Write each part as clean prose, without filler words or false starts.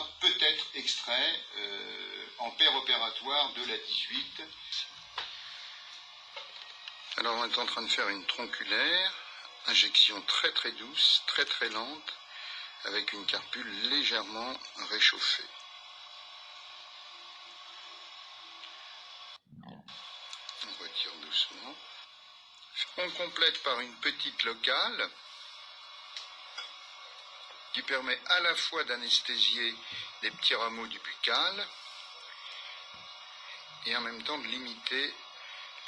sera peut-être extrait en paire opératoire de la 18. Alors on est en train de faire une tronculaire, injection très très douce, très très lente, avec une carpule légèrement réchauffée. On retire doucement. On complète par une petite locale qui permet à la fois d'anesthésier des petits rameaux du buccal et en même temps de limiter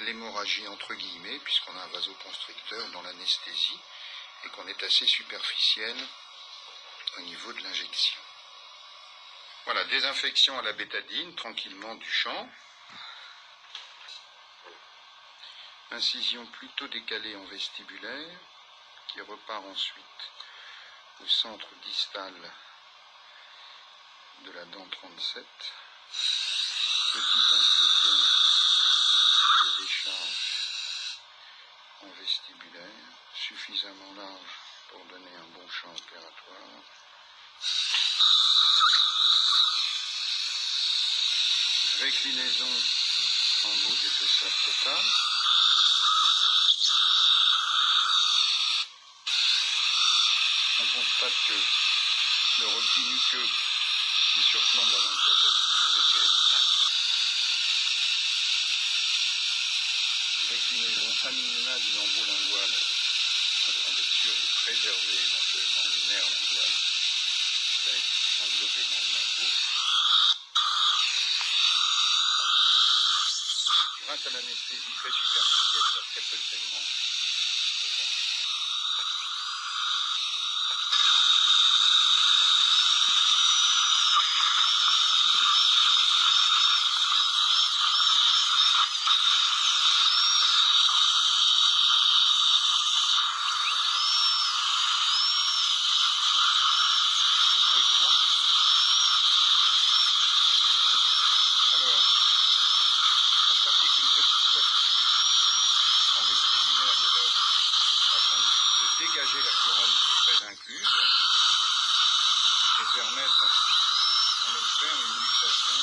l'hémorragie entre guillemets, puisqu'on a un vasoconstricteur dans l'anesthésie et qu'on est assez superficiel au niveau de l'injection. Voilà, désinfection à la bétadine, tranquillement du champ. Incision plutôt décalée en vestibulaire, qui repart ensuite au centre distal de la dent 37. Petite incision de décharge en vestibulaire, suffisamment large pour donner un bon champ opératoire. Réclinaison en bout d'épaisseur totale. On constate que le repli muqueux qui surplombe la langue est épais. Déclinaison à minima du lambeau lingual afin d'être sûr de préserver éventuellement le nerf lingual qui serait englobé dans le lambeau. Grâce à l'anesthésie très superficielle, il y a très peu de saignement. Alors, on pratique une petite plastique en vestibulaire de l'os afin de dégager la couronne qui est très incluse et permettre, on l'espère, une luxation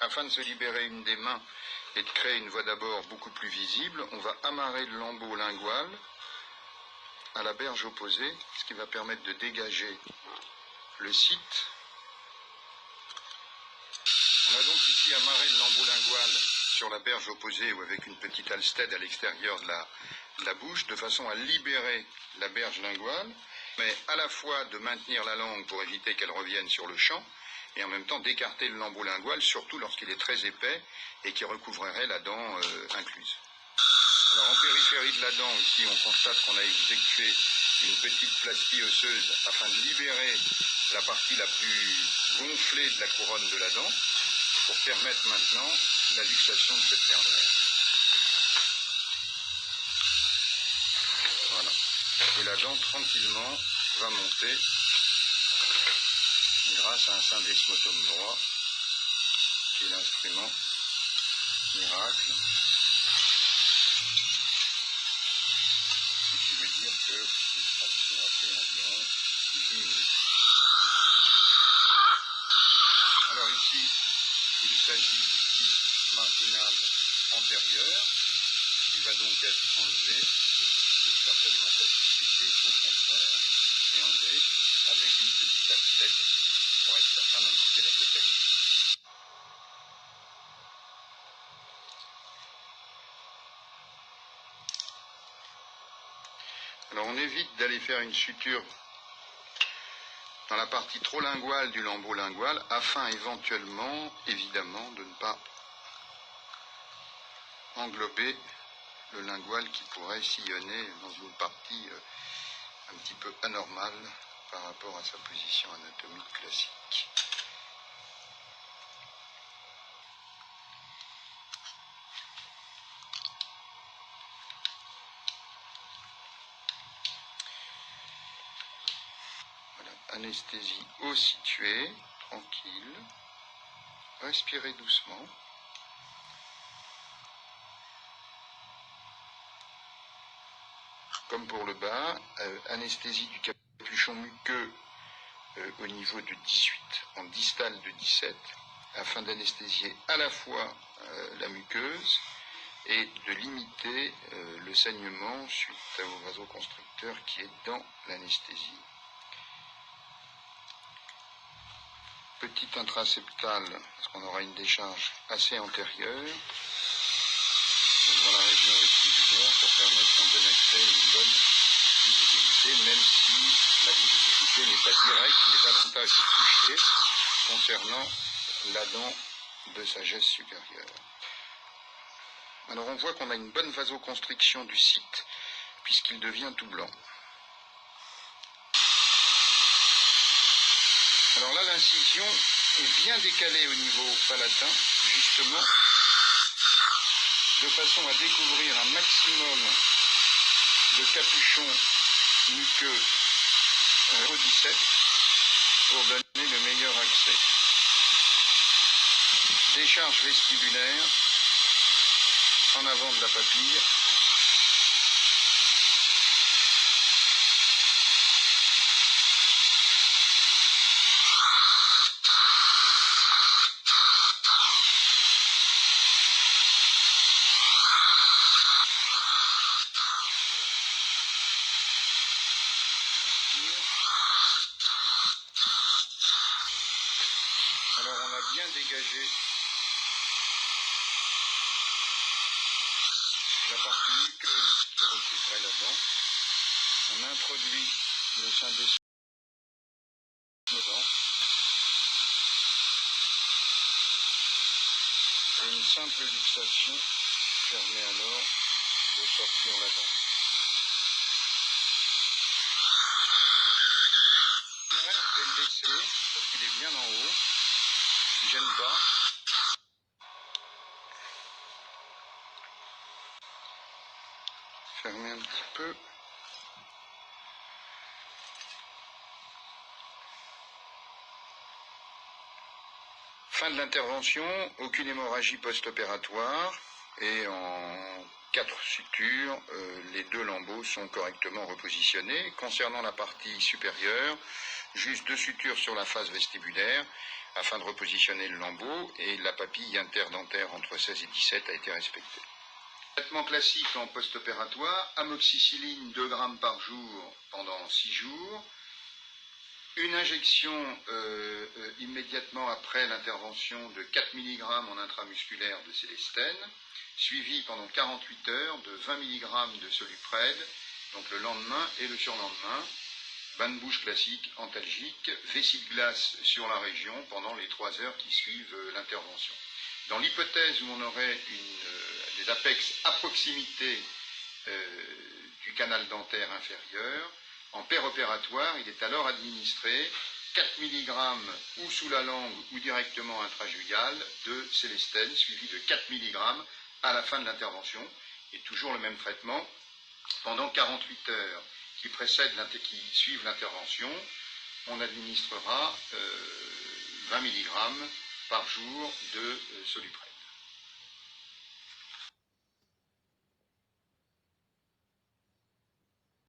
afin de se libérer une des mains et de créer une voie d'abord beaucoup plus visible. On va amarrer le lambeau lingual à la berge opposée, ce qui va permettre de dégager le site. On a donc ici amarré le lambeau lingual sur la berge opposée ou avec une petite halsted à l'extérieur de la bouche, de façon à libérer la berge linguale, mais à la fois de maintenir la langue pour éviter qu'elle revienne sur le champ, et en même temps d'écarter le lambeau lingual, surtout lorsqu'il est très épais et qui recouvrerait la dent incluse. Alors en périphérie de la dent, ici on constate qu'on a effectué une petite plastie osseuse afin de libérer la partie la plus gonflée de la couronne de la dent pour permettre maintenant la luxation de cette dernière. Voilà. Et la dent tranquillement va monter grâce à un syndesmotome droit qui est l'instrument miracle, ce qui veut dire que l'extraction a fait environ 10 minutes. Alors ici, il s'agit du kyste marginal antérieur qui va donc être enlevé, et certainement pas disséqué, au contraire, et enlevé avec une petite halsted pour être certain d'en enlever la totalité. Alors on évite d'aller faire une suture dans la partie trop linguale du lambeau lingual afin éventuellement, évidemment, de ne pas englober le lingual qui pourrait sillonner dans une partie un petit peu anormale par rapport à sa position anatomique classique. anesthésie au situé, tranquille, respirez doucement. Comme pour le bas, anesthésie du capuchon muqueux au niveau de 18, en distal de 17, afin d'anesthésier à la fois la muqueuse et de limiter le saignement suite au vasoconstricteur qui est dans l'anesthésie. Petite intraseptale, parce qu'on aura une décharge assez antérieure, dans la région vestibulaire, pour permettre un bon accès et une bonne visibilité, même si la visibilité n'est pas directe, mais davantage touchée concernant la dent de sagesse supérieure. Alors on voit qu'on a une bonne vasoconstriction du site, puisqu'il devient tout blanc. Alors là, l'incision est bien décalée au niveau palatin, justement, de façon à découvrir un maximum de capuchons muqueux au 17 pour donner le meilleur accès. Décharge vestibulaire en avant de la papille. Alors on a bien dégagé la partie muqueuse qui recouvrait la dent. On introduit le syndesmos dedans et une simple luxation permet alors de sortir la dent. Je vais le laisser parce qu'il est bien en haut, il ne gêne pas. Fermer un petit peu. Fin de l'intervention, aucune hémorragie post-opératoire et en 4 sutures, les 2 lambeaux sont correctement repositionnés. Concernant la partie supérieure, juste 2 sutures sur la face vestibulaire afin de repositionner le lambeau et la papille interdentaire entre 16 et 17 a été respectée. Traitement classique en post-opératoire, amoxicilline 2 grammes par jour pendant 6 jours. Une injection immédiatement après l'intervention de 4 mg en intramusculaire de Célestène, suivie pendant 48 heures de 20 mg de Soluprède, donc le lendemain et le surlendemain. Bain de bouche classique, antalgique, vessie de glace sur la région pendant les 3 heures qui suivent l'intervention. Dans l'hypothèse où on aurait des apex à proximité du canal dentaire inférieur, en péropératoire, il est alors administré 4 mg ou sous la langue ou directement intrajugale de Célestène, suivi de 4 mg à la fin de l'intervention, et toujours le même traitement pendant 48 heures qui suivent l'intervention. On administrera 20 mg par jour de Soluprède.